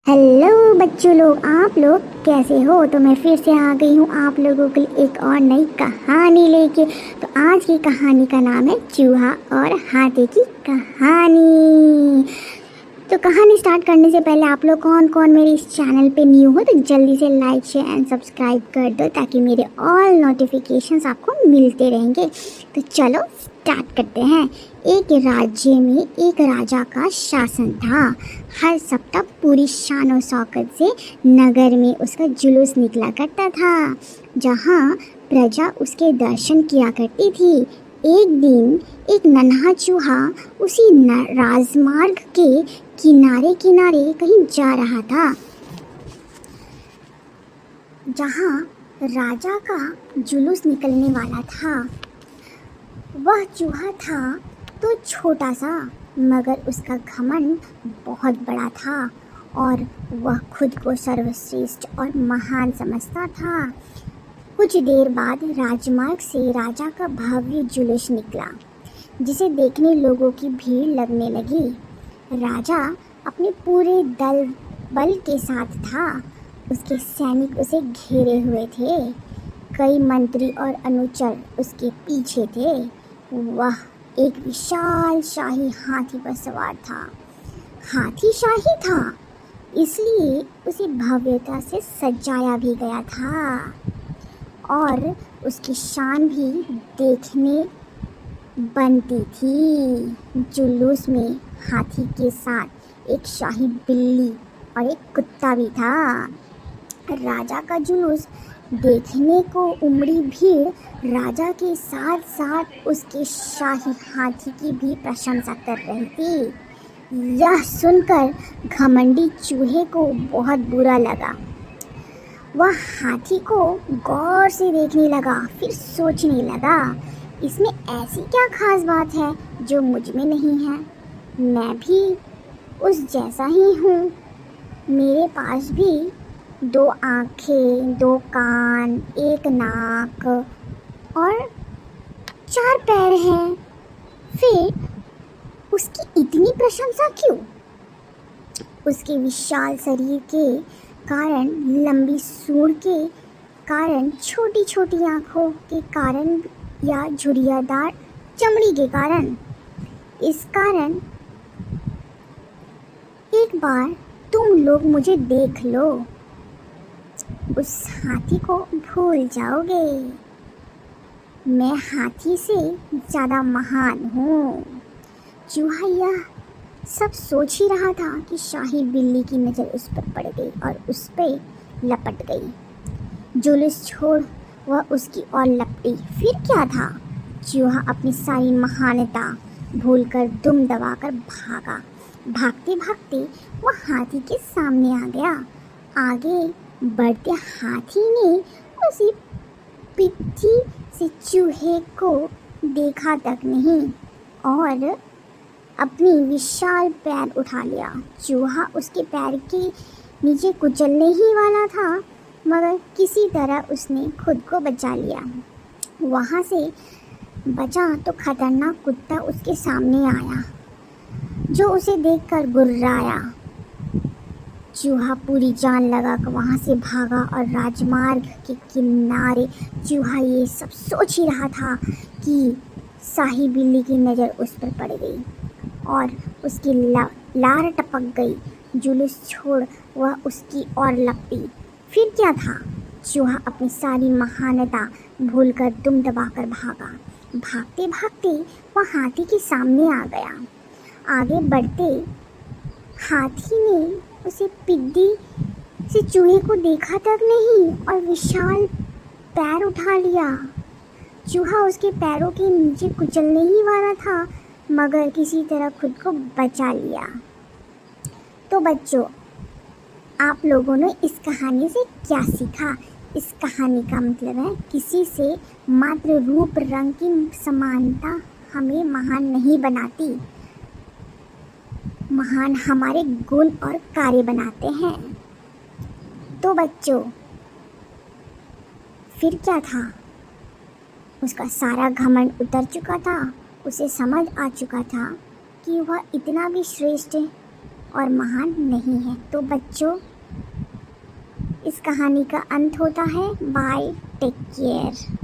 Hello बच्चों लोग, आप लोग कैसे हो। तो मैं फिर से आ गई हूँ आप लोगों के लिए एक और नई कहानी लेके। तो आज की कहानी का नाम है चूहा और हाथी की कहानी। तो कहानी स्टार्ट करने से पहले आप लोग कौन कौन मेरे इस चैनल पे न्यू हो तो जल्दी से लाइक शेयर एंड सब्सक्राइब कर दो ताकि मेरे ऑल नोटिफिकेशंस आपको मिलते रहेंगे। तो चलो स्टार्ट करते हैं। एक राज्य में एक राजा का शासन था। हर सप्ताह पूरी शान और शौकत से नगर में उसका जुलूस निकला करता था, जहाँ प्रजा उसके दर्शन किया करती थी। एक दिन एक नन्हा चूहा उसी राजमार्ग के किनारे किनारे कहीं जा रहा था, जहाँ राजा का जुलूस निकलने वाला था। वह चूहा था तो छोटा सा, मगर उसका घमंड बहुत बड़ा था और वह खुद को सर्वश्रेष्ठ और महान समझता था। कुछ देर बाद राजमार्ग से राजा का भव्य जुलूस निकला, जिसे देखने लोगों की भीड़ लगने लगी। राजा अपने पूरे दल बल के साथ था। उसके सैनिक उसे घेरे हुए थे। कई मंत्री और अनुचर उसके पीछे थे। वह एक विशाल शाही हाथी पर सवार था। हाथी शाही था, इसलिए उसे भव्यता से सजाया भी गया था और उसकी शान भी देखने बनती थी। जुलूस में हाथी के साथ एक शाही बिल्ली और एक कुत्ता भी था। राजा का जुलूस देखने को उमड़ी भीड़ राजा के साथ साथ उसके शाही हाथी की भी प्रशंसा कर रही थी। यह सुनकर घमंडी चूहे को बहुत बुरा लगा। वह हाथी को गौर से देखने लगा, फिर सोचने लगा, इसमें ऐसी क्या खास बात है जो मुझ में नहीं है। मैं भी उस जैसा ही हूँ। मेरे पास भी 2 आँखें, 2 कान, 1 नाक और 4 पैर हैं। फिर उसकी इतनी प्रशंसा क्यों? उसके विशाल शरीर के कारण, लंबी सूंड के कारण, छोटी छोटी आँखों के कारण या झुर्रियादार चमड़ी के कारण। इस कारण एक बार तुम लोग मुझे देख लो, उस हाथी को भूल जाओगे। मैं हाथी से ज़्यादा महान हूँ। चूहा यह सब सोच ही रहा था कि शाही बिल्ली की नज़र उस पर पड़ गई और उस पर लपट गई। जुलूस छोड़ वह उसकी ओर लपटी। फिर क्या था? चूहा अपनी सारी महानता भूलकर दुम दबाकर भागा। भागते भागते वह हाथी के सामने आ गया। आगे बढ़ते हाथी ने उसी पिट्ठी से चूहे को देखा तक नहीं और अपनी विशाल पैर उठा लिया। चूहा उसके पैर के नीचे कुचलने ही वाला था, मगर किसी तरह उसने खुद को बचा लिया। वहाँ से बचा तो खतरनाक कुत्ता उसके सामने आया, जो उसे देखकर गुर्राया। चूहा पूरी जान लगाकर वहाँ से भागा और राजमार्ग के किनारे चूहा ये सब सोच ही रहा था कि शाही बिल्ली की नज़र उस पर पड़ गई और उसकी लार टपक गई। जुलूस छोड़ वह उसकी ओर लपटी। फिर क्या था? चूहा अपनी सारी महानता भूलकर दुम दबाकर भागा। भागते भागते वह हाथी के सामने आ गया। आगे बढ़ते हाथी ने उसे पिद्दी से चूहे को देखा तक नहीं और विशाल पैर उठा लिया। चूहा उसके पैरों के नीचे कुचलने ही वाला था, मगर किसी तरह खुद को बचा लिया। तो बच्चों, आप लोगों ने इस कहानी से क्या सीखा? इस कहानी का मतलब है, किसी से मात्र रूप रंग की समानता हमें महान नहीं बनाती। महान हमारे गुण और कार्य बनाते हैं। तो बच्चों, फिर क्या था? उसका सारा घमंड उतर चुका था। उसे समझ आ चुका था कि वह इतना भी श्रेष्ठ और महान नहीं है। तो बच्चों, इस कहानी का अंत होता है। Bye, take care.